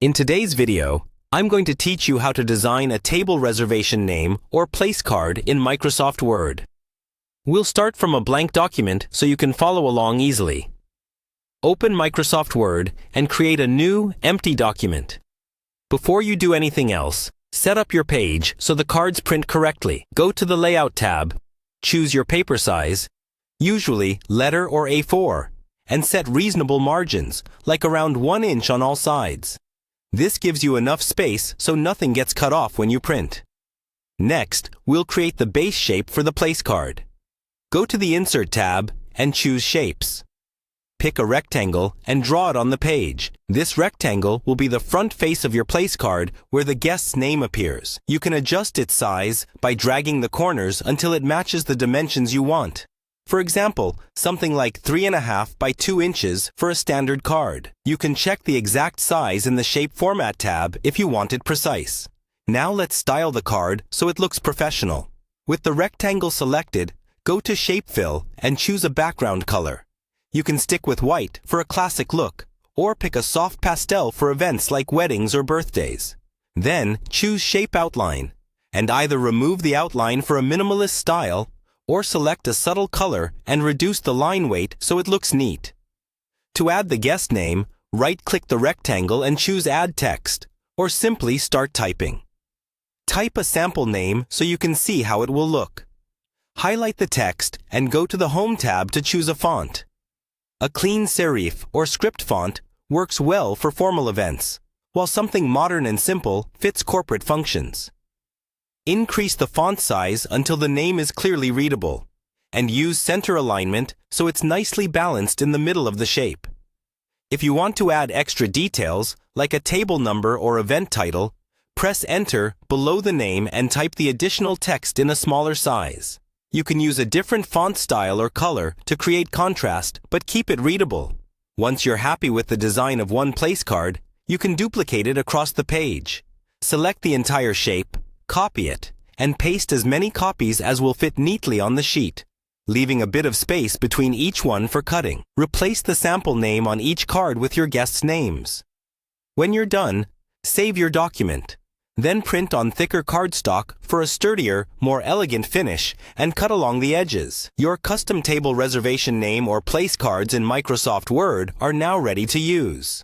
In today's video, I'm going to teach you how to design a table reservation name or place card in Microsoft Word. We'll start from a blank document so you can follow along easily. Open Microsoft Word and create a new, empty document. Before you do anything else, set up your page so the cards print correctly. Go to the Layout tab, choose your paper size, usually letter or A4, and set reasonable margins, like around 1 inch on all sides. This gives you enough space so nothing gets cut off when you print. Next, we'll create the base shape for the place card. Go to the Insert tab and choose Shapes. Pick a rectangle and draw it on the page. This rectangle will be the front face of your place card where the guest's name appears. You can adjust its size by dragging the corners until it matches the dimensions you want. For example, something like 3.5 by 2 inches for a standard card. You can check the exact size in the Shape Format tab if you want it precise. Now let's style the card so it looks professional. With the rectangle selected, go to Shape Fill and choose a background color. You can stick with white for a classic look, or pick a soft pastel for events like weddings or birthdays. Then choose Shape Outline, and either remove the outline for a minimalist style, or select a subtle color and reduce the line weight so it looks neat. To add the guest name, right-click the rectangle and choose Add Text, or simply start typing. Type a sample name so you can see how it will look. Highlight the text and go to the Home tab to choose a font. A clean serif or script font works well for formal events, while something modern and simple fits corporate functions. Increase the font size until the name is clearly readable, and use center alignment so it's nicely balanced in the middle of the shape. If you want to add extra details, like a table number or event title, press Enter below the name and type the additional text in a smaller size. You can use a different font style or color to create contrast, but keep it readable. Once you're happy with the design of one place card, you can duplicate it across the page. Select the entire shape, copy it, and paste as many copies as will fit neatly on the sheet, leaving a bit of space between each one for cutting. Replace the sample name on each card with your guests' names. When you're done, save your document. Then print on thicker cardstock for a sturdier, more elegant finish and cut along the edges. Your custom table reservation name or place cards in Microsoft Word are now ready to use.